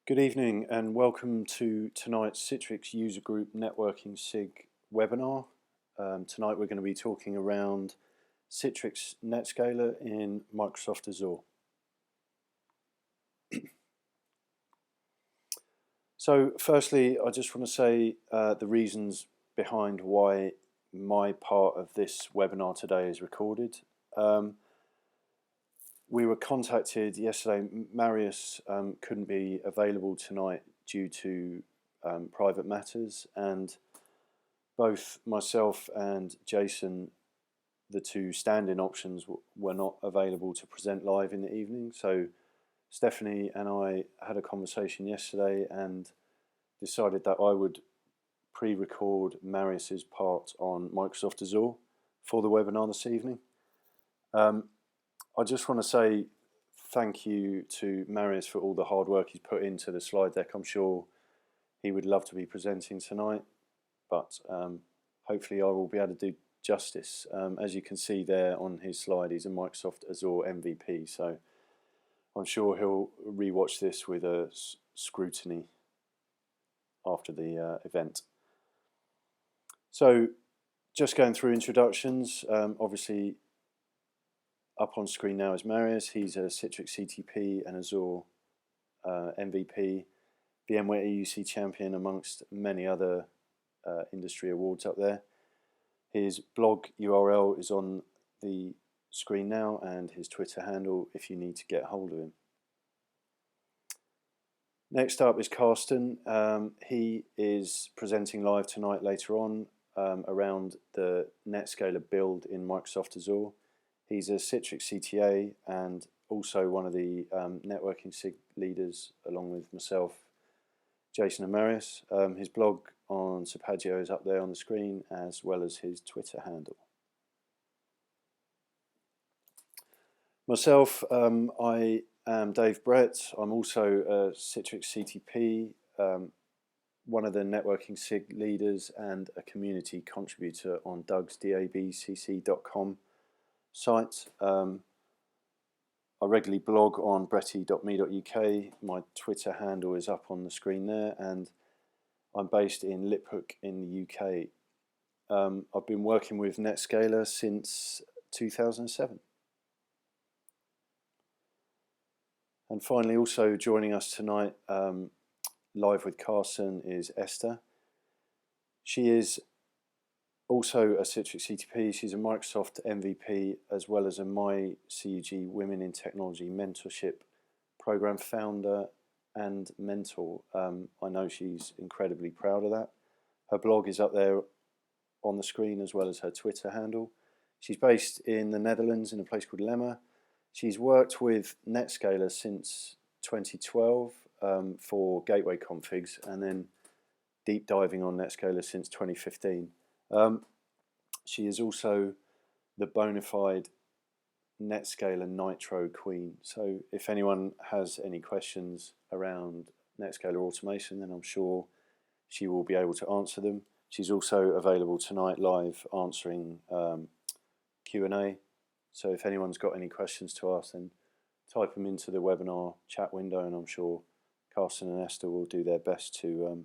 Good evening and welcome to tonight's Citrix User Group Networking SIG webinar. Tonight we're going to be talking around Citrix NetScaler in Microsoft Azure. So firstly, I just want to say the reasons behind why my part of this webinar today is recorded. We were contacted yesterday. Marius couldn't be available tonight due to private matters, and both myself and Jason, the two stand-in options, were not available to present live in the evening. So Stephanie and I had a conversation yesterday and decided that I would pre-record Marius's part on Microsoft Azure for the webinar this evening. I just want to say thank you to Marius for all the hard work he's put into the slide deck. I'm sure he would love to be presenting tonight, but hopefully I will be able to do justice. As you can see there on his slide, he's a Microsoft Azure MVP, so I'm sure he'll rewatch this with a scrutiny after the event. So just going through introductions, obviously up on screen now is Marius. He's a Citrix CTP and Azure MVP, VMware EUC champion, amongst many other industry awards up there. His blog URL is on the screen now, and his Twitter handle if you need to get hold of him. Next up is Carsten. He is presenting live tonight later on around the NetScaler build in Microsoft Azure. He's a Citrix CTA and also one of the networking SIG leaders, along with myself, Jason and Marius. His blog on Sapagio is up there on the screen, as well as his Twitter handle. Myself, I am Dave Brett. I'm also a Citrix CTP, one of the networking SIG leaders and a community contributor on Doug's dabcc.com site. I regularly blog on bretty.me.uk. My Twitter handle is up on the screen there, and I'm based in Liphook in the UK. I've been working with NetScaler since 2007. And finally, also joining us tonight live with Carsten is Esther. She is also a Citrix CTP. She's a Microsoft MVP, as well as a CUGC Women in Technology Mentorship Program founder and mentor. I know she's incredibly proud of that. Her blog is up there on the screen, as well as her Twitter handle. She's based in the Netherlands in a place called Lemmer. She's worked with NetScaler since 2012 for gateway configs, and then deep diving on NetScaler since 2015. She is also the bona fide NetScaler Nitro Queen. So if anyone has any questions around NetScaler automation, then I'm sure she will be able to answer them. She's also available tonight live answering Q&A. So if anyone's got any questions to ask, then type them into the webinar chat window, and I'm sure Carsten and Esther will do their best to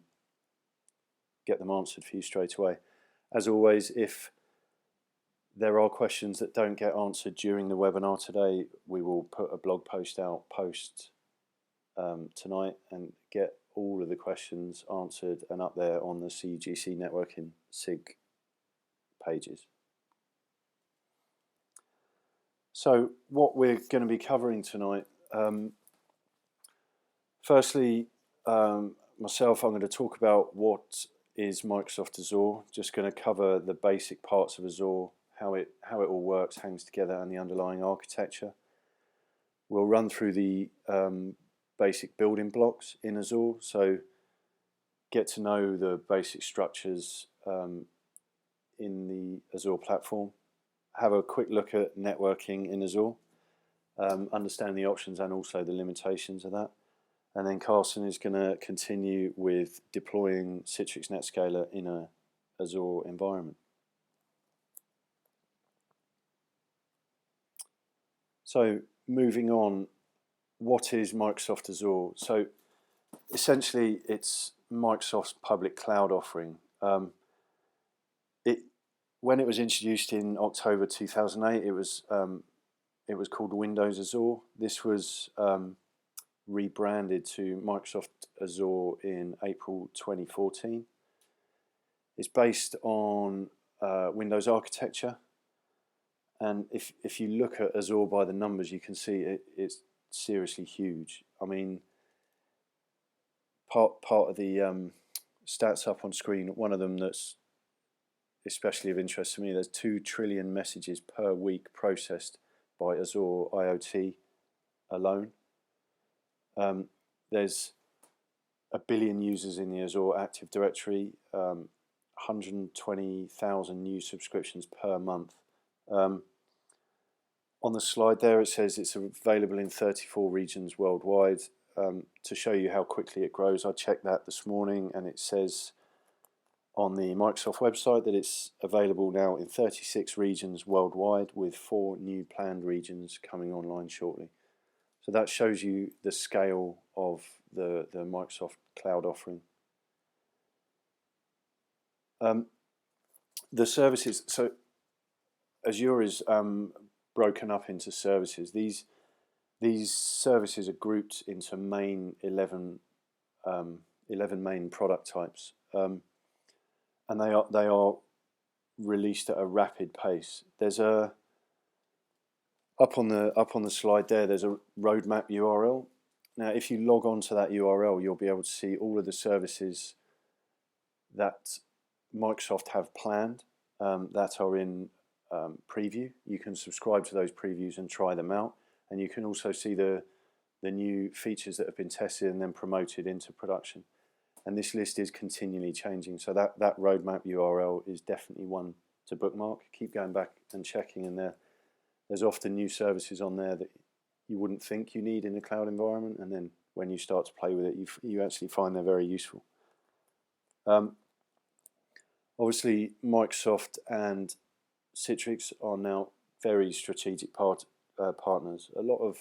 get them answered for you straight away. As always, if there are questions that don't get answered during the webinar today, we will put a blog post out tonight and get all of the questions answered and up there on the CUGC networking SIG pages. So what we're going to be covering tonight, firstly, myself, I'm going to talk about what is Microsoft Azure. Just going to cover the basic parts of Azure, how it all works, hangs together, and the underlying architecture. We'll run through the basic building blocks in Azure, so get to know the basic structures in the Azure platform. Have a quick look at networking in Azure, understand the options and also the limitations of that. And then Carsten is going to continue with deploying Citrix NetScaler in a Azure environment. So moving on, what is Microsoft Azure? So essentially it's Microsoft's public cloud offering. When it was introduced in October 2008, it was called Windows Azure. This was rebranded to Microsoft Azure in April 2014. It's based on Windows architecture, and if you look at Azure by the numbers, you can see it's seriously huge. I mean, part of the stats up on screen, one of them that's especially of interest to me, there's 2 trillion messages per week processed by Azure IoT alone. There's 1 billion users in the Azure Active Directory, 120,000 new subscriptions per month. On the slide there it says it's available in 34 regions worldwide. To show you how quickly it grows, I checked that this morning and it says on the Microsoft website that it's available now in 36 regions worldwide, with 4 new planned regions coming online shortly. So that shows you the scale of the Microsoft cloud offering. The services, so Azure is broken up into services. These services are grouped into 11 main product types. And they are released at a rapid pace. There's up on the slide there. There's a roadmap URL. Now, if you log on to that URL, you'll be able to see all of the services that Microsoft have planned that are in preview. You can subscribe to those previews and try them out, and you can also see the new features that have been tested and then promoted into production. And this list is continually changing, so that roadmap URL is definitely one to bookmark. Keep going back and checking, and there's often new services on there that you wouldn't think you need in a cloud environment, and then when you start to play with it, you actually find they're very useful. Obviously, Microsoft and Citrix are now very strategic partners. A lot of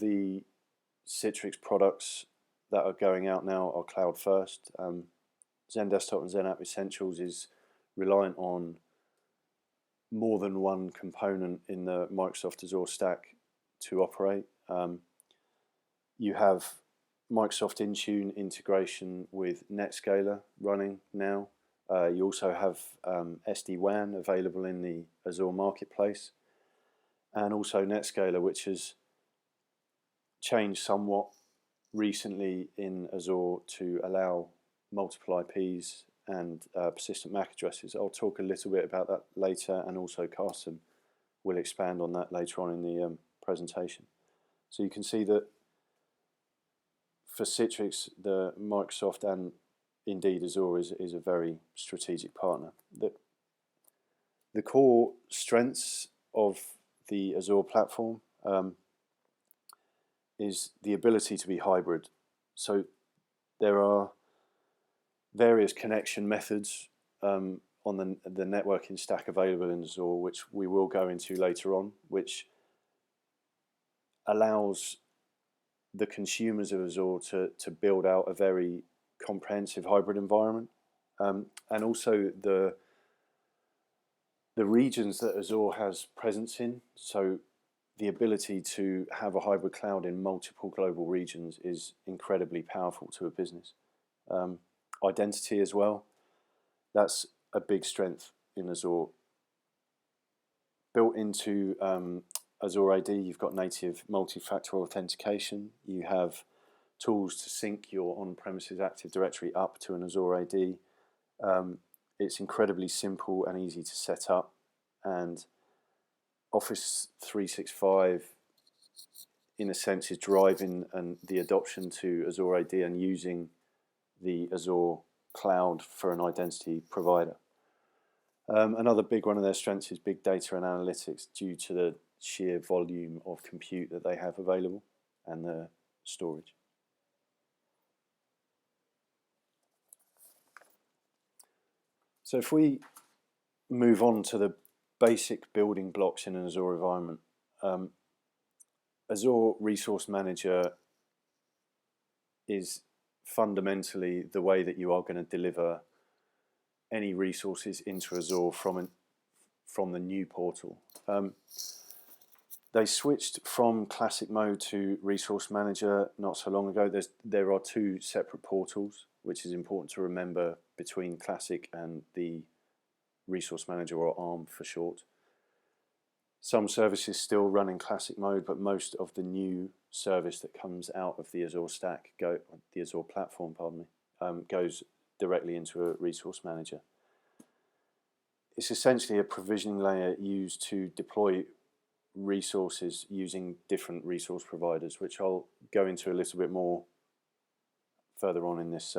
the Citrix products that are going out now are cloud first. Zen Desktop and Zen App Essentials is reliant on more than one component in the Microsoft Azure stack to operate. You have Microsoft Intune integration with NetScaler running now. You also have SD-WAN available in the Azure Marketplace, and also NetScaler, which has changed somewhat recently in Azure to allow multiple IPs and persistent MAC addresses. I'll talk a little bit about that later, and also Carsten will expand on that later on in the presentation. So you can see that for Citrix, the Microsoft and indeed Azure is a very strategic partner. The core strengths of the Azure platform is the ability to be hybrid. So there are various connection methods on the networking stack available in Azure, which we will go into later on, which allows the consumers of Azure to build out a very comprehensive hybrid environment, and also the regions that Azure has presence in. So the ability to have a hybrid cloud in multiple global regions is incredibly powerful to a business. Identity as well, that's a big strength in Azure. Built into Azure AD, you've got native multi-factor authentication. You have tools to sync your on-premises Active Directory up to an Azure AD. It's incredibly simple and easy to set up, and Office 365 in a sense is driving the adoption to Azure AD and using the Azure cloud for an identity provider. Another big one of their strengths is big data and analytics, due to the sheer volume of compute that they have available and the storage. So if we move on to the basic building blocks in an Azure environment, Azure Resource Manager is fundamentally the way that you are going to deliver any resources into Azure from the new portal. They switched from Classic mode to Resource Manager not so long ago. There are two separate portals, which is important to remember, between Classic and the Resource Manager, or ARM for short. Some services still run in Classic mode, but most of the new service that comes out of the Azure stack, the Azure platform, goes directly into a Resource Manager. It's essentially a provisioning layer used to deploy resources using different resource providers, which I'll go into a little bit more further on in this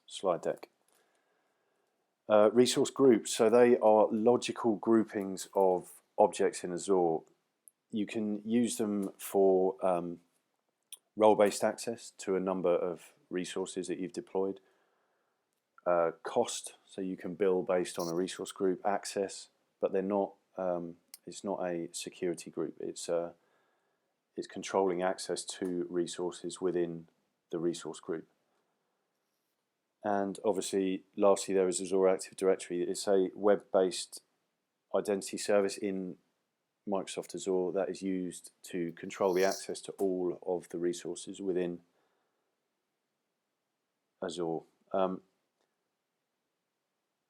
slide deck. Resource groups, so they are logical groupings of objects in Azure. You can use them for role-based access to a number of resources that you've deployed. Cost, so you can bill based on a resource group. Access, but they're not. It's not a security group. It's controlling access to resources within the resource group. And obviously, lastly, there is Azure Active Directory. It's a web-based identity service in Microsoft Azure that is used to control the access to all of the resources within Azure.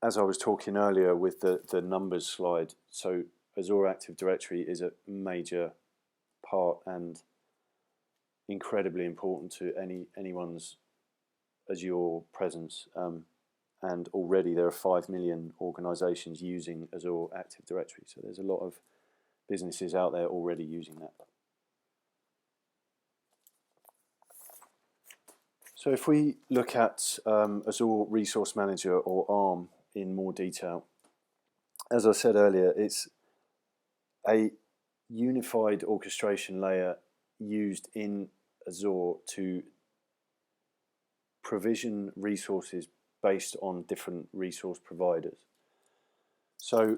As I was talking earlier with the numbers slide, so Azure Active Directory is a major part and incredibly important to anyone's Azure presence. And already there are 5 million organizations using Azure Active Directory, so there's a lot of businesses out there already using that. So if we look at Azure Resource Manager, or ARM, in more detail, as I said earlier, it's a unified orchestration layer used in Azure to provision resources based on different resource providers. So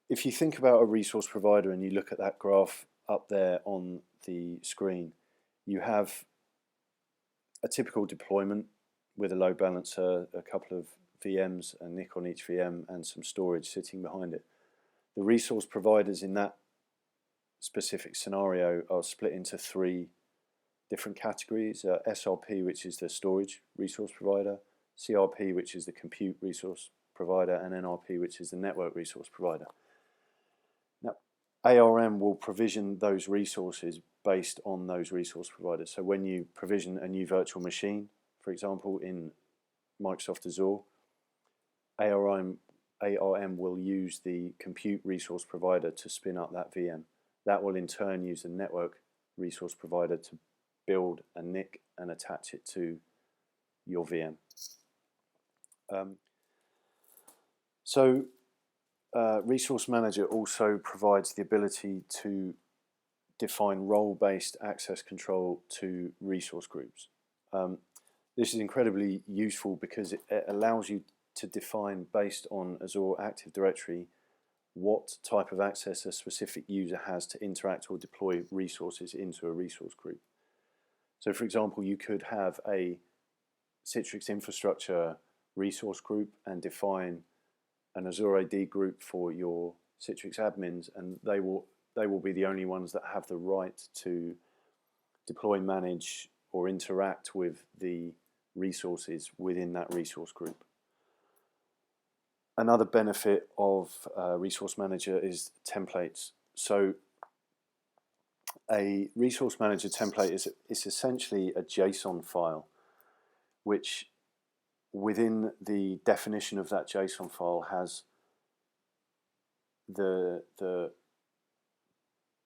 if you think about a resource provider and you look at that graph up there on the screen, you have a typical deployment with a load balancer, a couple of VMs, a NIC on each VM, and some storage sitting behind it. The resource providers in that specific scenario are split into 3 different categories: SRP, which is the storage resource provider, CRP, which is the compute resource provider, and NRP, which is the network resource provider. Now, ARM will provision those resources based on those resource providers. So when you provision a new virtual machine, for example, in Microsoft Azure, ARM will use the compute resource provider to spin up that VM. That will in turn use the network resource provider to build a NIC and attach it to your VM. Resource Manager also provides the ability to define role-based access control to resource groups. This is incredibly useful because it allows you to define, based on Azure Active Directory, what type of access a specific user has to interact or deploy resources into a resource group. So for example, you could have a Citrix infrastructure resource group and define an Azure AD group for your Citrix admins, and they will be the only ones that have the right to deploy, manage, or interact with the resources within that resource group. Another benefit of Resource Manager is templates. So a Resource Manager template is essentially a JSON file, which within the definition of that JSON file has the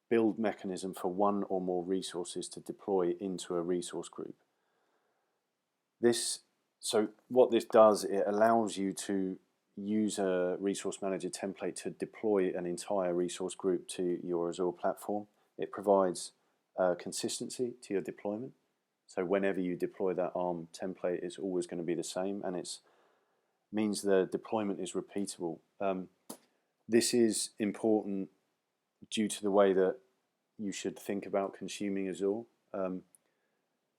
build mechanism for one or more resources to deploy into a resource group. So what this does, it allows you to use a Resource Manager template to deploy an entire resource group to your Azure platform. It provides consistency to your deployment. So whenever you deploy that ARM template, it's always going to be the same, and it means the deployment is repeatable. This is important due to the way that you should think about consuming Azure.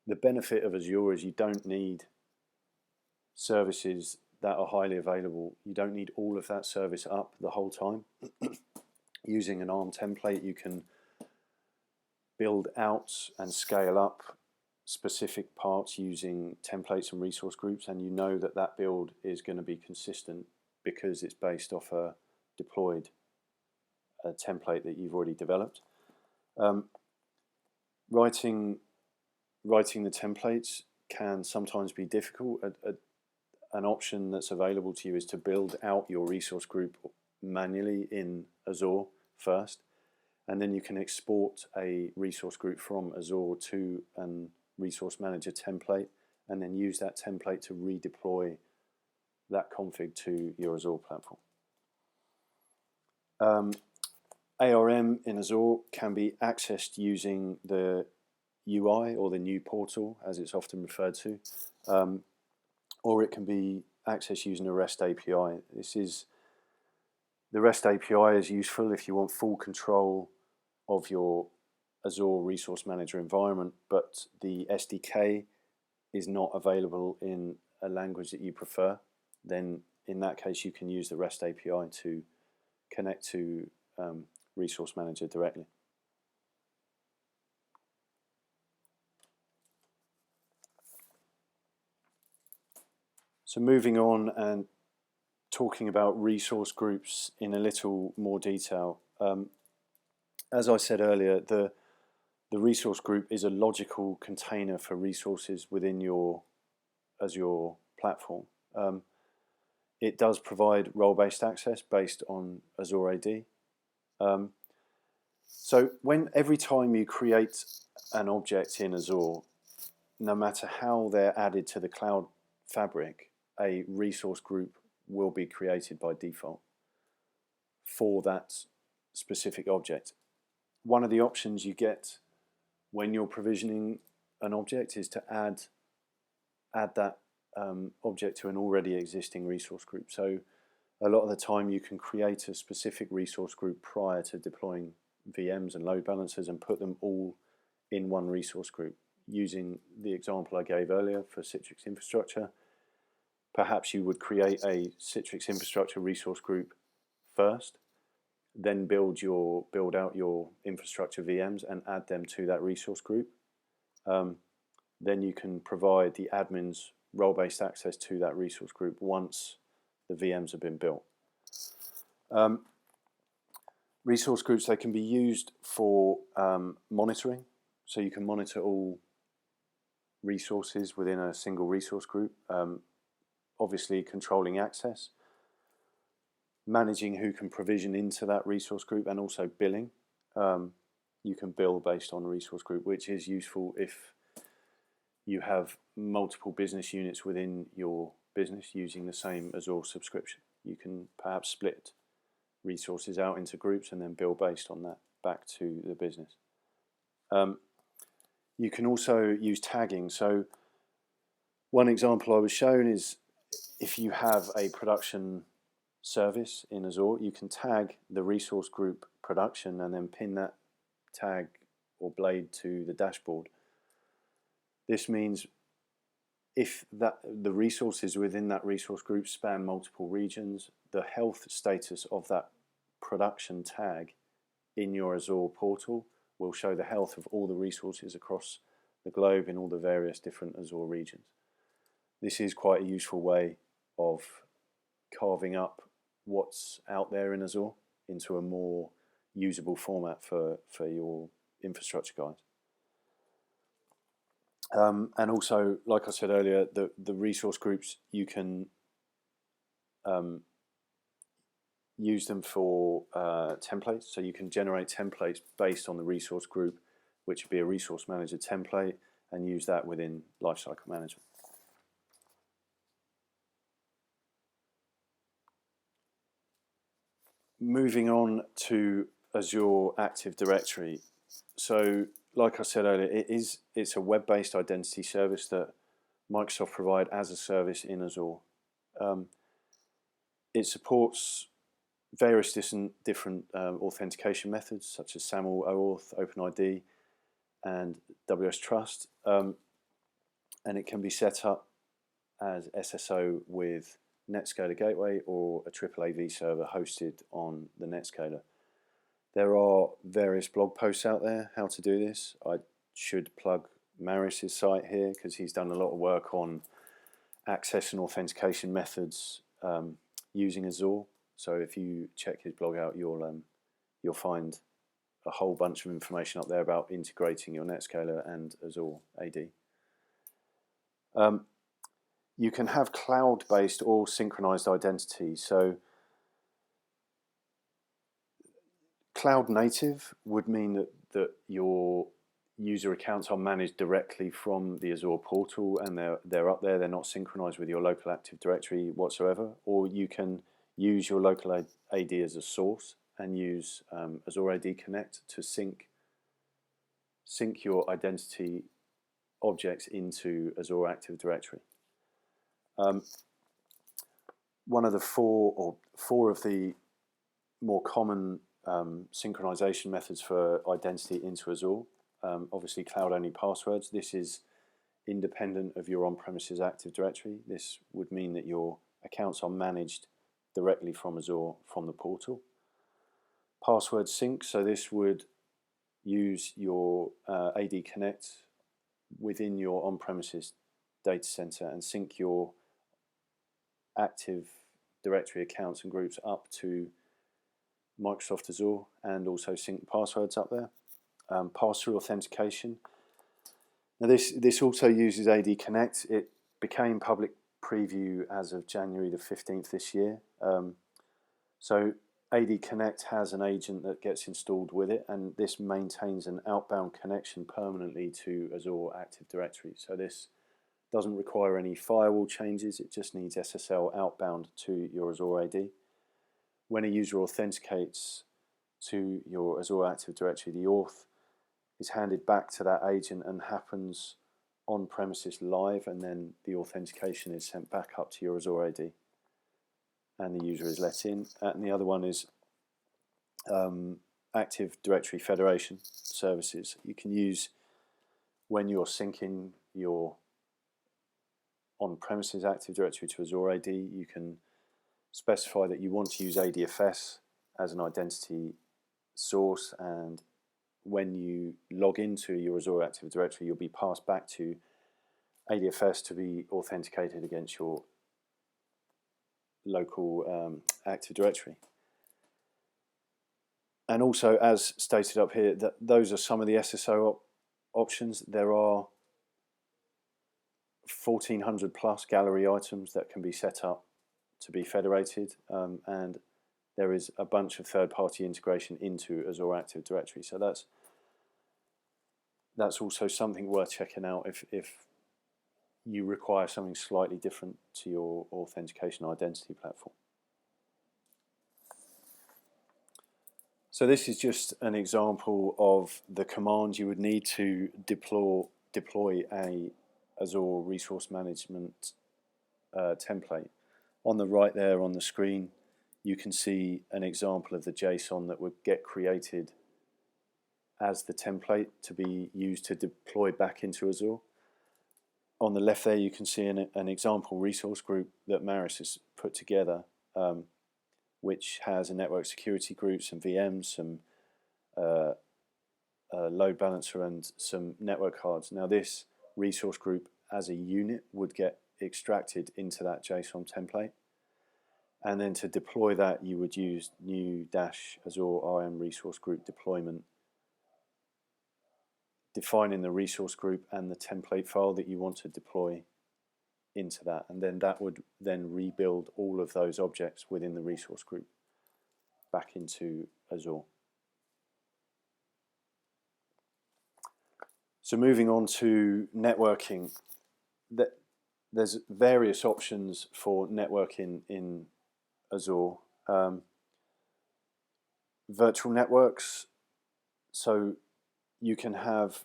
The benefit of Azure is you don't need services that are highly available. You don't need all of that service up the whole time. Using an ARM template, you can build out and scale up specific parts using templates and resource groups, and you know that that build is going to be consistent because it's based off a deployed template that you've already developed. Writing the templates can sometimes be difficult. An option that's available to you is to build out your resource group manually in Azure first, and then you can export a resource group from Azure to an Resource Manager template, and then use that template to redeploy that config to your Azure platform. ARM in Azure can be accessed using the UI, or the new portal as it's often referred to, or it can be accessed using a REST API. The REST API is useful if you want full control of your Azure Resource Manager environment, but the SDK is not available in a language that you prefer. Then in that case you can use the REST API to connect to Resource Manager directly. So moving on and talking about resource groups in a little more detail. As I said earlier, the resource group is a logical container for resources within your Azure platform. It does provide role-based access based on Azure AD. So every time you create an object in Azure, no matter how they're added to the cloud fabric, a resource group will be created by default for that specific object. One of the options you get when you're provisioning an object is to add that object to an already existing resource group. So a lot of the time you can create a specific resource group prior to deploying VMs and load balancers and put them all in one resource group. Using the example I gave earlier for Citrix infrastructure, perhaps you would create a Citrix infrastructure resource group first, then build out your infrastructure VMs and add them to that resource group. Then you can provide the admins role-based access to that resource group once the VMs have been built. Resource groups, they can be used for monitoring, so you can monitor all resources within a single resource group. Obviously controlling access, managing who can provision into that resource group, and also billing. You can bill based on a resource group, which is useful if you have multiple business units within your business using the same Azure subscription. You can perhaps split resources out into groups and then bill based on that back to the business. You can also use tagging. So one example I was shown is if you have a production service in Azure, you can tag the resource group production and then pin that tag or blade to the dashboard. This means if the resources within that resource group span multiple regions, the health status of that production tag in your Azure portal will show the health of all the resources across the globe in all the various different Azure regions. This is quite a useful way of carving up what's out there in Azure into a more usable format for your infrastructure guys. And also, like I said earlier, the resource groups, you can use them for templates. So you can generate templates based on the resource group, which would be a Resource Manager template, and use that within lifecycle management. Moving on to Azure Active Directory. So, like I said earlier, it's a web-based identity service that Microsoft provide as a service in Azure. It supports various different authentication methods such as SAML, OAuth, OpenID, and WS Trust. and it can be set up as SSO with NetScaler Gateway or a AAA server hosted on the NetScaler. There are various blog posts out there how to do this. I should plug Maris's site here because he's done a lot of work on access and authentication methods using Azure. So if you check his blog out, you'll find a whole bunch of information up there about integrating your NetScaler and Azure AD. You can have cloud-based or synchronized identity. So cloud native would mean that your user accounts are managed directly from the Azure portal, and they're up there. They're not synchronized with your local Active Directory whatsoever. Or you can use your local AD as a source and use Azure AD Connect to sync your identity objects into Azure Active Directory. One of the four of the more common synchronization methods for identity into Azure, obviously cloud-only passwords. This is independent of your on-premises Active Directory. This would mean that your accounts are managed directly from Azure from the portal. Password sync, so this would use your AD Connect within your on-premises data center and sync your Active Directory accounts and groups up to Microsoft Azure, and also sync passwords up there. Pass-through authentication. Now this also uses AD Connect. It became public preview as of January the 15th this year. So AD Connect has an agent that gets installed with it, and this maintains an outbound connection permanently to Azure Active Directory. So this doesn't require any firewall changes, it just needs SSL outbound to your Azure AD. When a user authenticates to your Azure Active Directory, the auth is handed back to that agent and happens on premises live, and then the authentication is sent back up to your Azure AD and the user is let in. And the other one is Active Directory Federation services. You can use when you're syncing your on-premises Active Directory to Azure AD. You can specify that you want to use ADFS as an identity source, and when you log into your Azure Active Directory, you'll be passed back to ADFS to be authenticated against your local Active Directory. And also, as stated up here, that those are some of the SSO options. There are 1,400 plus gallery items that can be set up to be federated, and there is a bunch of third-party integration into Azure Active Directory. So that's also something worth checking out if you require something slightly different to your authentication identity platform. So this is just an example of the commands you would need to deploy a Azure Resource Management template. On the right there on the screen, you can see an example of the JSON that would get created as the template to be used to deploy back into Azure. On the left there, you can see an example resource group that Maris has put together, which has a network security group, some VMs, some load balancer, and some network cards. Now this resource group as a unit would get extracted into that JSON template, and then to deploy that you would use new-Azure RM resource group deployment, defining the resource group and the template file that you want to deploy into that, and then that would then rebuild all of those objects within the resource group back into Azure. So moving on to networking, there's various options for networking in Azure. Virtual networks, so you can have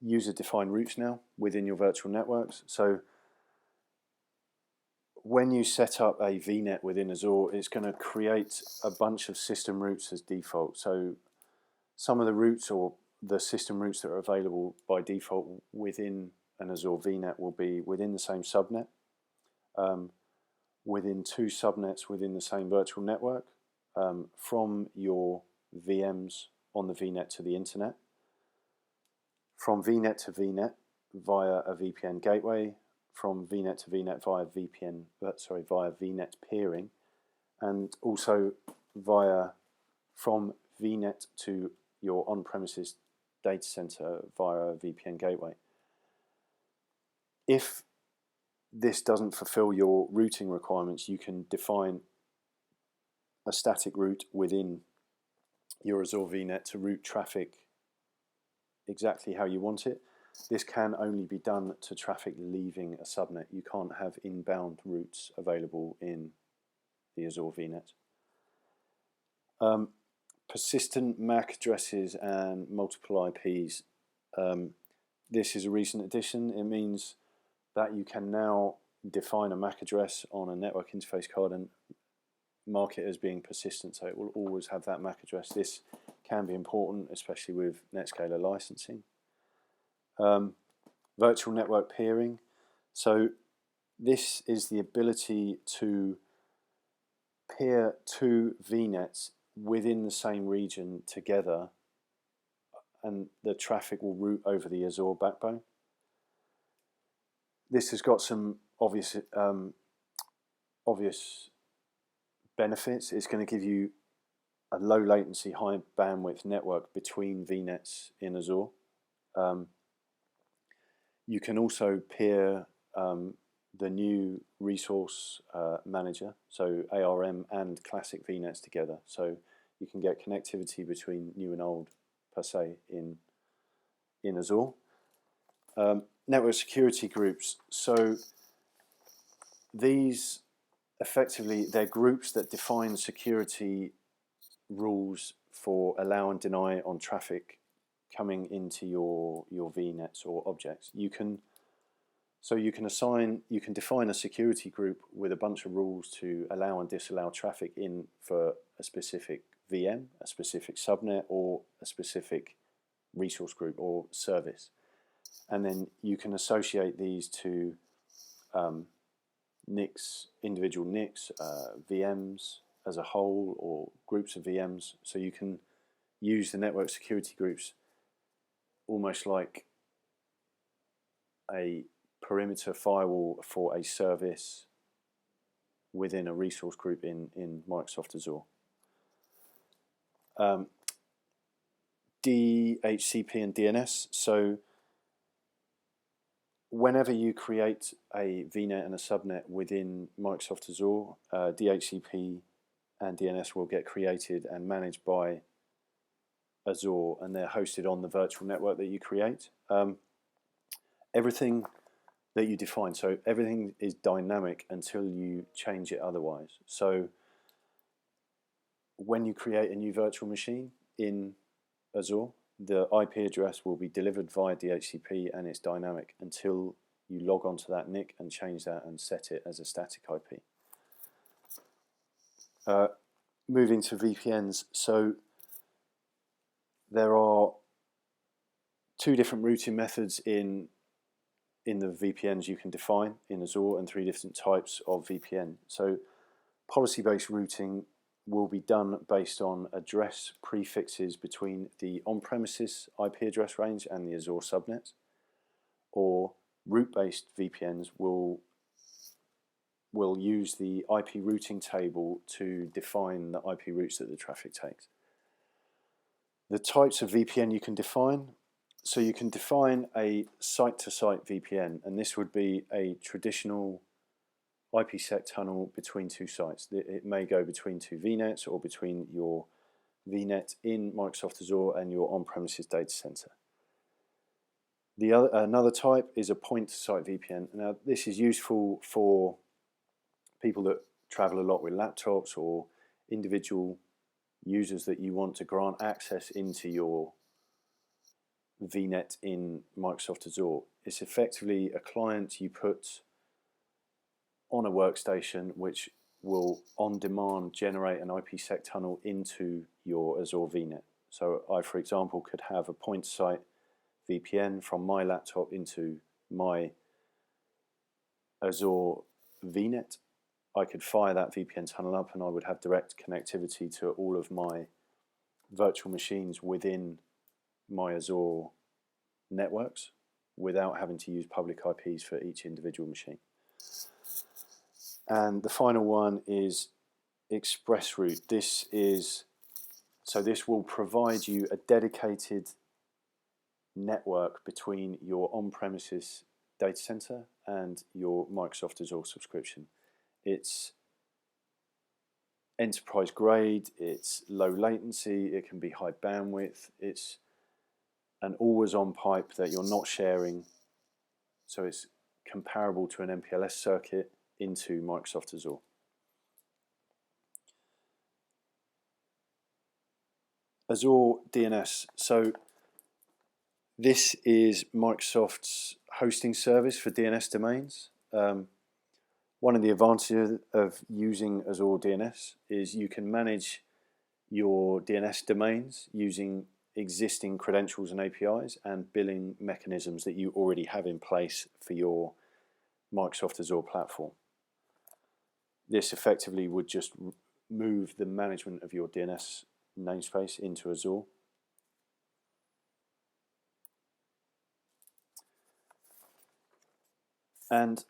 user-defined routes now within your virtual networks. So when you set up a VNet within Azure, it's going to create a bunch of system routes as default. So some of the routes or the system routes that are available by default within an Azure VNet will be within the same subnet, within 2 subnets within the same virtual network, from your VMs on the VNet to the internet, from VNet to VNet via a VPN gateway, from VNet to VNet via VNet peering, and also from VNet to your on-premises data center via a VPN gateway. If this doesn't fulfill your routing requirements, you can define a static route within your Azure VNet to route traffic exactly how you want it. This can only be done to traffic leaving a subnet. You can't have inbound routes available in the Azure VNet. Persistent MAC addresses and multiple IPs. This is a recent addition. It means that you can now define a MAC address on a network interface card and mark it as being persistent, so it will always have that MAC address. This can be important, especially with NetScaler licensing. Virtual network peering. So this is the ability to peer 2 VNets within the same region together, and the traffic will route over the Azure backbone. This has got some obvious benefits. It's going to give you a low latency, high bandwidth network between VNets in Azure. You can also peer the new Resource Manager, so ARM and classic VNets together. So you can get connectivity between new and old per se in Azure. Network security groups. So these effectively, they're groups that define security rules for allow and deny on traffic coming into your VNets or objects. You can define a security group with a bunch of rules to allow and disallow traffic in for a specific VM, a specific subnet, or a specific resource group or service. And then you can associate these to NICs, individual NICs, VMs as a whole, or groups of VMs. So you can use the network security groups almost like a perimeter firewall for a service within a resource group in Microsoft Azure. DHCP and DNS. So whenever you create a VNet and a subnet within Microsoft Azure, DHCP and DNS will get created and managed by Azure, and they're hosted on the virtual network that you create. Everything that you define, so everything is dynamic until you change it otherwise. So when you create a new virtual machine in Azure, the IP address will be delivered via DHCP, and it's dynamic until you log onto that NIC and change that and set it as a static IP. Moving to VPNs, so there are 2 different routing methods in the VPNs you can define in Azure, and 3 different types of VPN. So policy-based routing will be done based on address prefixes between the on-premises IP address range and the Azure subnet, or route-based VPNs will use the IP routing table to define the IP routes that the traffic takes. The types of VPN you can define. So you can define a site-to-site VPN, and this would be a traditional IPsec tunnel between 2 sites. It may go between 2 VNets or between your VNet in Microsoft Azure and your on-premises data center. Another type is a point-to-site VPN. Now this is useful for people that travel a lot with laptops or individual users that you want to grant access into your VNet in Microsoft Azure. It's effectively a client you put on a workstation which will on demand generate an IPsec tunnel into your Azure VNet. So I, for example, could have a point site VPN from my laptop into my Azure VNet. I could fire that VPN tunnel up and I would have direct connectivity to all of my virtual machines within my Azure networks without having to use public IPs for each individual machine. And the final one is ExpressRoute. This will provide you a dedicated network between your on-premises data center and your Microsoft Azure subscription. It's enterprise grade, it's low latency, it can be high bandwidth, it's an always-on pipe that you're not sharing, so it's comparable to an MPLS circuit into Microsoft Azure. Azure DNS. So this is Microsoft's hosting service for DNS domains. One of the advantages of using Azure DNS is you can manage your DNS domains using existing credentials and APIs and billing mechanisms that you already have in place for your Microsoft Azure platform. This effectively would just move the management of your DNS namespace into Azure. And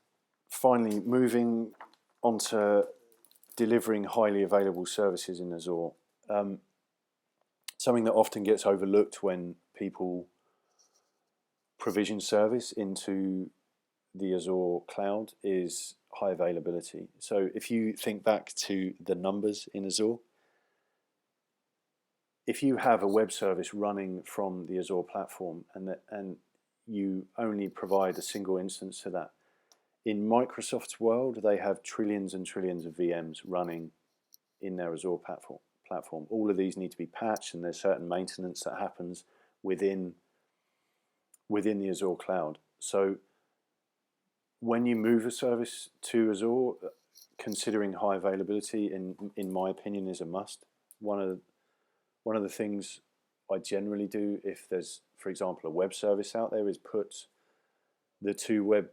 finally, moving on to delivering highly available services in Azure. Something that often gets overlooked when people provision service into the Azure cloud is high availability. So if you think back to the numbers in Azure, if you have a web service running from the Azure platform and you only provide a single instance to that, in Microsoft's world, they have trillions and trillions of VMs running in their Azure platform. All of these need to be patched, and there's certain maintenance that happens within the Azure cloud. So when you move a service to Azure, considering high availability, in my opinion, is a must. One of the things I generally do if there's, for example, a web service out there is put the two web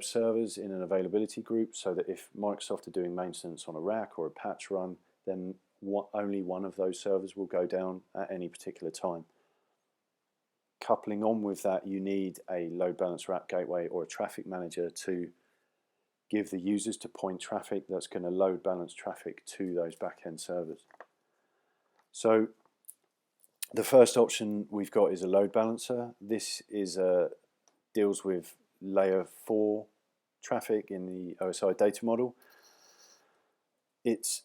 servers in an availability group, so that if Microsoft are doing maintenance on a rack or a patch run, then only one of those servers will go down at any particular time. Coupling on with that, you need a load balancer app gateway or a traffic manager to give the users to point traffic that's going to load balance traffic to those back-end servers. So the first option we've got is a load balancer. This is deals with layer 4 traffic in the OSI data model. It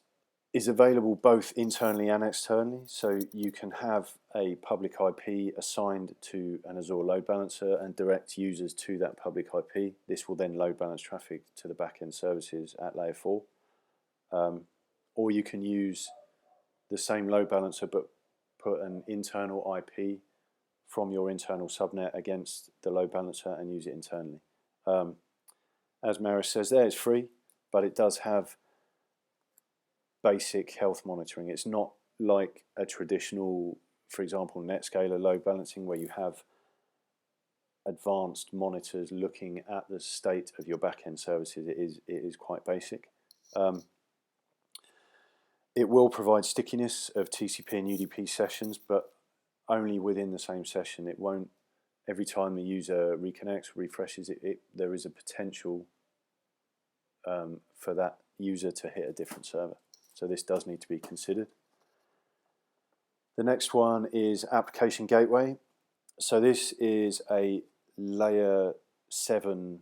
is available both internally and externally, so you can have a public IP assigned to an Azure load balancer and direct users to that public IP. This will then load balance traffic to the backend services at layer 4. Or you can use the same load balancer but put an internal IP from your internal subnet against the load balancer and use it internally. As Maris says there, it's free, but it does have basic health monitoring. It's not like a traditional, for example, NetScaler load balancing where you have advanced monitors looking at the state of your backend services. It is quite basic. It will provide stickiness of TCP and UDP sessions, but only within the same session. It won't, every time the user reconnects, refreshes it, there is a potential for that user to hit a different server. So this does need to be considered. The next one is application gateway. So this is a layer 7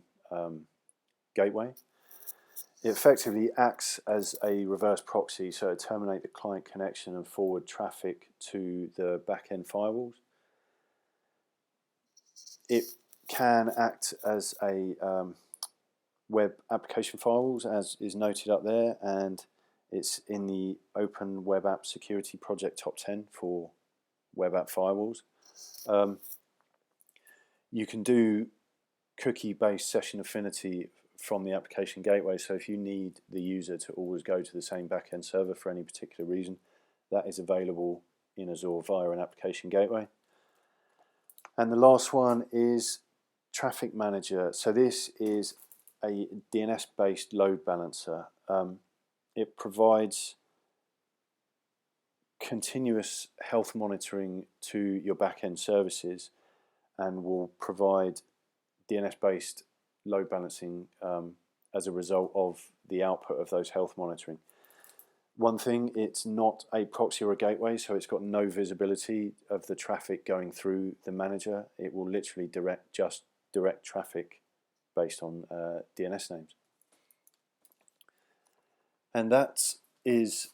gateway. It effectively acts as a reverse proxy, so it terminates the client connection and forward traffic to the back-end firewalls. It can act as a web application firewalls, as is noted up there, and it's in the Open Web App Security Project Top 10 for web app firewalls. You can do cookie-based session affinity from the application gateway, so if you need the user to always go to the same backend server for any particular reason, that is available in Azure via an application gateway. And the last one is Traffic Manager. So this is a DNS-based load balancer. It provides continuous health monitoring to your back-end services and will provide DNS-based load balancing as a result of the output of those health monitoring. One thing, it's not a proxy or a gateway, so it's got no visibility of the traffic going through the manager. It will literally just direct traffic based on DNS names. And that is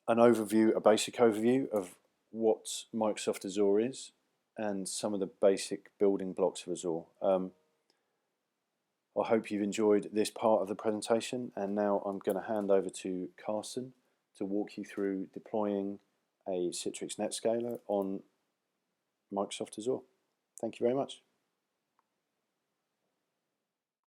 an overview, a basic overview of what Microsoft Azure is and some of the basic building blocks of Azure. I hope you've enjoyed this part of the presentation, and now I'm going to hand over to Carson to walk you through deploying a Citrix NetScaler on Microsoft Azure. Thank you very much.